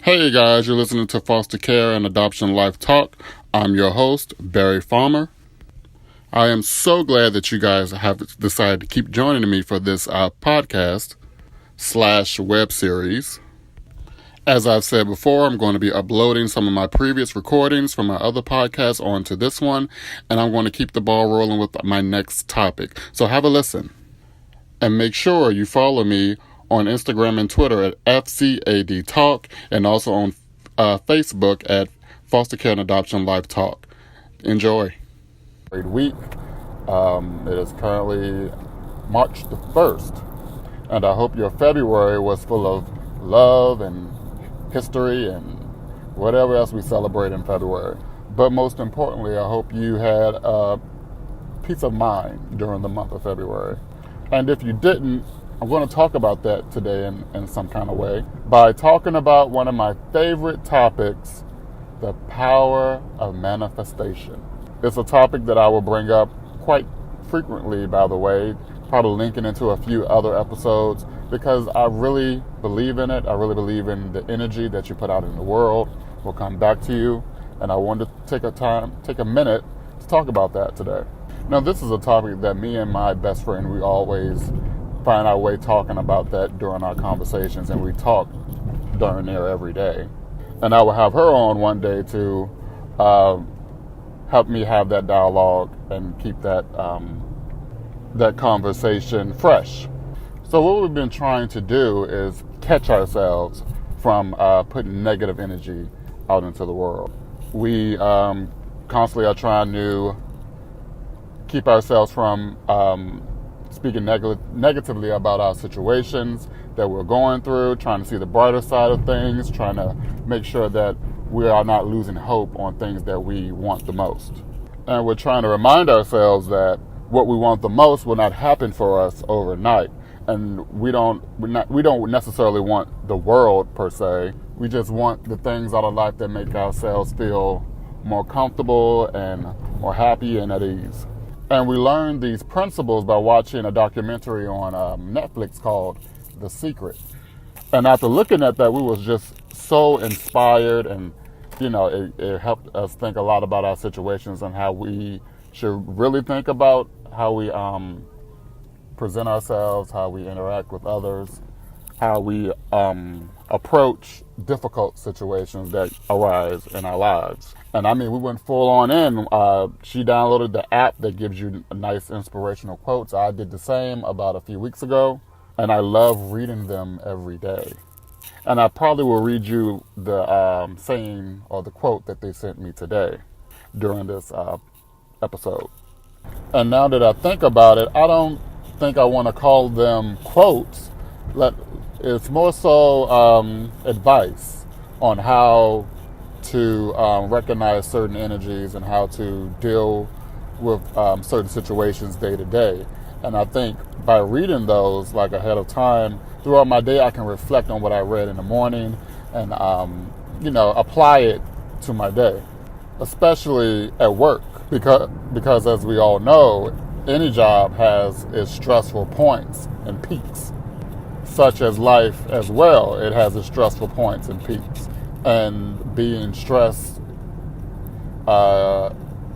Hey guys, you're listening to Foster Care and Adoption Life Talk. I'm your host, Barry Farmer. I am so glad that you guys have decided to keep joining me for this podcast / web series. As I've said before, I'm going to be uploading some of my previous recordings from my other podcasts onto this one, and I'm going to keep the ball rolling with my next topic. So have a listen. And make sure you follow me on Instagram and Twitter at FCAD Talk, and also on Facebook at Foster Care and Adoption Life Talk. Enjoy. Great week. It is currently March the 1st, and I hope your February was full of love and history and whatever else we celebrate in February. But most importantly, I hope you had a peace of mind during the month of February. And if you didn't, I'm going to talk about that today in some kind of way by talking about one of my favorite topics, the power of manifestation. It's a topic that I will bring up quite frequently, by the way, probably linking into a few other episodes, because I really believe in it. I really believe in the energy that you put out in the world will come back to you. And I wanted to take a minute to talk about that today. Now, this is a topic that me and my best friend, we always find our way talking about that during our conversations, and we talk during there every day. And I will have her on one day to help me have that dialogue and keep that that conversation fresh. So what we've been trying to do is catch ourselves from putting negative energy out into the world. We constantly are trying to keep ourselves from speaking negatively about our situations that we're going through, trying to see the brighter side of things, trying to make sure that we are not losing hope on things that we want the most. And we're trying to remind ourselves that what we want the most will not happen for us overnight. And we don't necessarily want the world per se. We just want the things out of life that make ourselves feel more comfortable and more happy and at ease. And we learned these principles by watching a documentary on Netflix called The Secret. And after looking at that, we was just so inspired, and it helped us think a lot about our situations and how we should really think about how we present ourselves, how we interact with others, how we approach difficult situations that arise in our lives. And I mean, we went full on in. She downloaded the app that gives you nice inspirational quotes. I did the same about a few weeks ago, and I love reading them every day. And I probably will read you the saying or the quote that they sent me today during this episode. And now that I think about it, I don't think I want to call them quotes. It's more so advice on how to recognize certain energies and how to deal with certain situations day to day. And I think by reading those like ahead of time, throughout my day, I can reflect on what I read in the morning and apply it to my day, especially at work, because as we all know, any job has its stressful points and peaks, such as life as well. It has its stressful points and peaks. And being stressed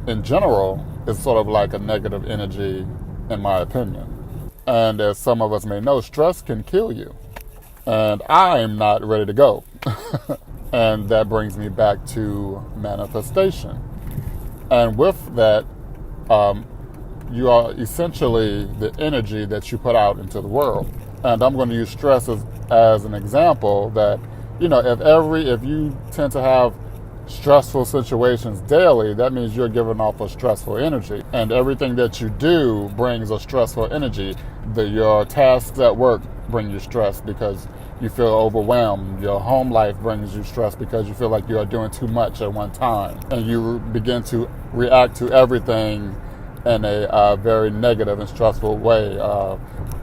in general is sort of like a negative energy, in my opinion. And as some of us may know, stress can kill you. And I am not ready to go. And that brings me back to manifestation. And with that, you are essentially the energy that you put out into the world. And I'm going to use stress as an example that, if you tend to have stressful situations daily, that means you're giving off a stressful energy. And everything that you do brings a stressful energy. Your tasks at work bring you stress because you feel overwhelmed. Your home life brings you stress because you feel like you are doing too much at one time. And you begin to react to everything in a very negative and stressful way.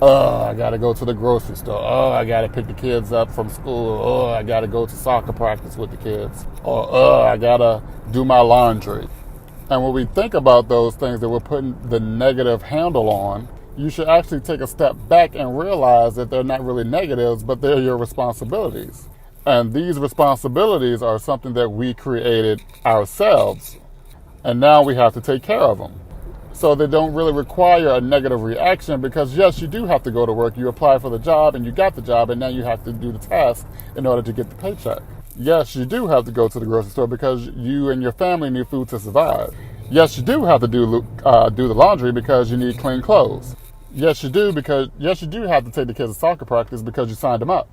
I got to go to the grocery store. I got to pick the kids up from school. I got to go to soccer practice with the kids. Or I got to do my laundry. And when we think about those things that we're putting the negative handle on, you should actually take a step back and realize that they're not really negatives, but they're your responsibilities. And these responsibilities are something that we created ourselves. And now we have to take care of them. So they don't really require a negative reaction because, yes, you do have to go to work. You apply for the job and you got the job, and now you have to do the task in order to get the paycheck. Yes, you do have to go to the grocery store because you and your family need food to survive. Yes, you do have to do the laundry because you need clean clothes. Yes, you do have to take the kids to soccer practice because you signed them up,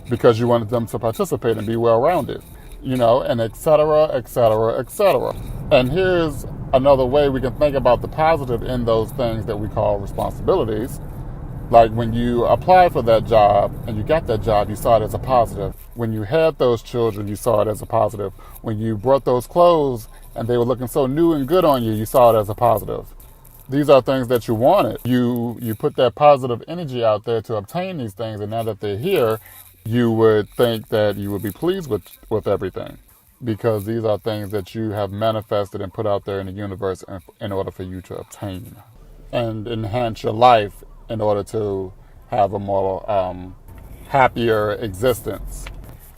because you wanted them to participate and be well-rounded, and et cetera, et cetera, et cetera. And here's another way we can think about the positive in those things that we call responsibilities. Like when you applied for that job and you got that job, you saw it as a positive. When you had those children, you saw it as a positive. When you brought those clothes and they were looking so new and good on you, you saw it as a positive. These are things that you wanted. You put that positive energy out there to obtain these things, and now that they're here, you would think that you would be pleased with everything, because these are things that you have manifested and put out there in the universe in order for you to obtain and enhance your life in order to have a more happier existence.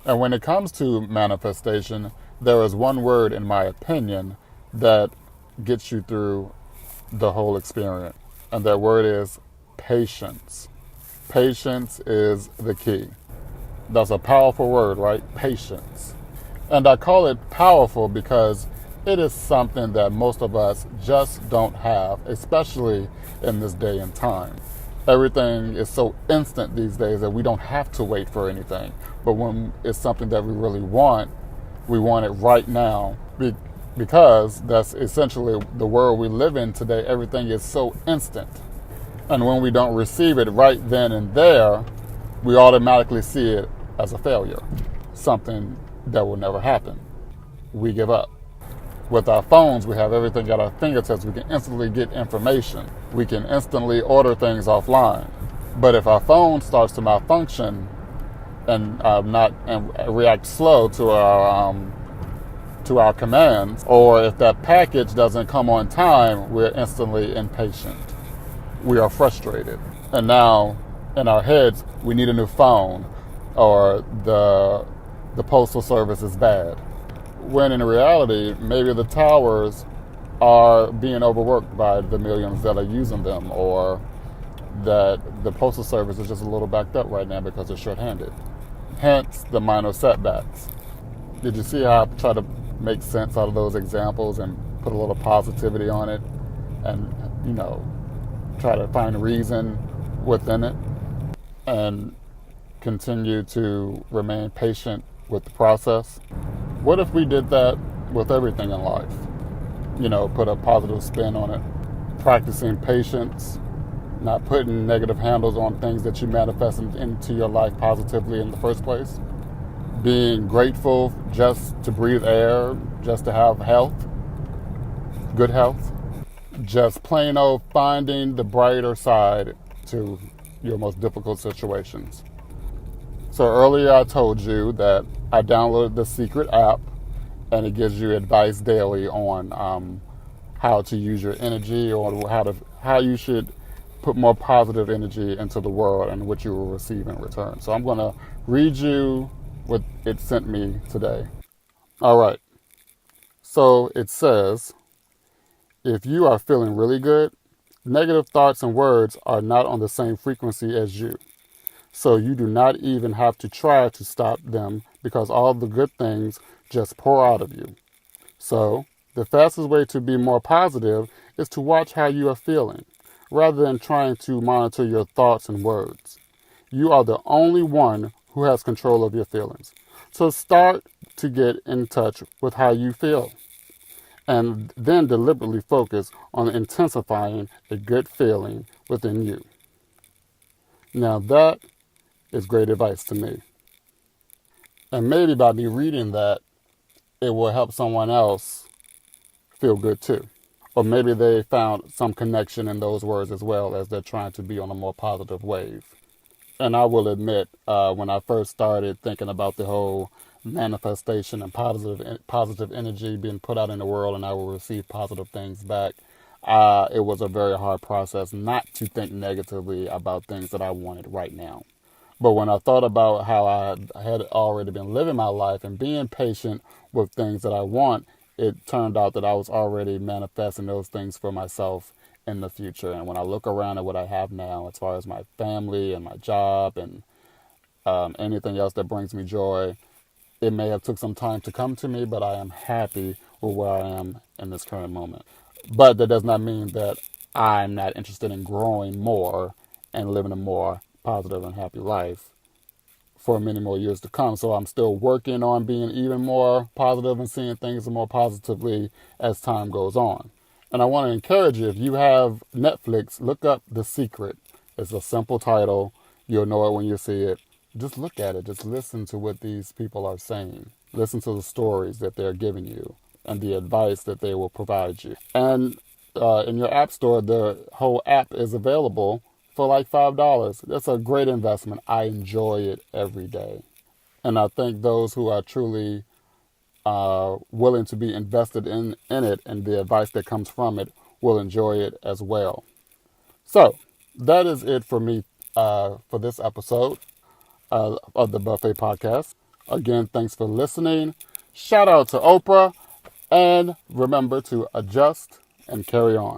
And when it comes to manifestation, there is one word, in my opinion, that gets you through the whole experience. And that word is patience. Patience is the key. That's a powerful word, right? Patience. And I call it powerful because it is something that most of us just don't have, especially in this day and time. Everything is so instant these days that we don't have to wait for anything. But when it's something that we really want, we want it right now, because that's essentially the world we live in today. Everything is so instant. And when we don't receive it right then and there, we automatically see it as a failure, something that will never happen. We give up. With our phones, we have everything at our fingertips. We can instantly get information. We can instantly order things offline. But if our phone starts to malfunction and react slow to our commands, or if that package doesn't come on time, we're instantly impatient. We are frustrated. And now, in our heads, we need a new phone, or the postal service is bad. When in reality, maybe the towers are being overworked by the millions that are using them, or that the postal service is just a little backed up right now because they're short-handed. Hence the minor setbacks. Did you see how I try to make sense out of those examples and put a little positivity on it, and try to find reason within it, and continue to remain patient with the process? What if we did that with everything in life? Put a positive spin on it. Practicing patience, not putting negative handles on things that you manifested into your life positively in the first place. Being grateful just to breathe air, just to have health, good health. Just plain old finding the brighter side to your most difficult situations. So earlier I told you that I downloaded the Secret app, and it gives you advice daily on how to use your energy, or how you should put more positive energy into the world and what you will receive in return. So I'm going to read you what it sent me today. All right. So it says, if you are feeling really good, negative thoughts and words are not on the same frequency as you. So you do not even have to try to stop them, because all the good things just pour out of you. So the fastest way to be more positive is to watch how you are feeling, rather than trying to monitor your thoughts and words. You are the only one who has control of your feelings. So start to get in touch with how you feel, and then deliberately focus on intensifying a good feeling within you. Now that is great advice to me. And maybe by me reading that, it will help someone else feel good too. Or maybe they found some connection in those words as well, as they're trying to be on a more positive wave. And I will admit, when I first started thinking about the whole manifestation and positive energy being put out in the world, and I will receive positive things back, it was a very hard process not to think negatively about things that I wanted right now. But when I thought about how I had already been living my life and being patient with things that I want, it turned out that I was already manifesting those things for myself in the future. And when I look around at what I have now, as far as my family and my job and anything else that brings me joy, it may have took some time to come to me, but I am happy with where I am in this current moment. But that does not mean that I'm not interested in growing more and living a more positive and happy life for many more years to come. So I'm still working on being even more positive and seeing things more positively as time goes on. And I want to encourage you, if you have Netflix, look up The Secret. It's a simple title. You'll know it when you see it. Just look at it. Just listen to what these people are saying. Listen to the stories that they're giving you and the advice that they will provide you. And in your app store, the whole app is available for like $5. That's a great investment. I enjoy it every day. And I think those who are truly willing to be invested in it and the advice that comes from it will enjoy it as well. So that is it for me for this episode of the Buffet Podcast. Again, thanks for listening. Shout out to Oprah. And remember to adjust and carry on.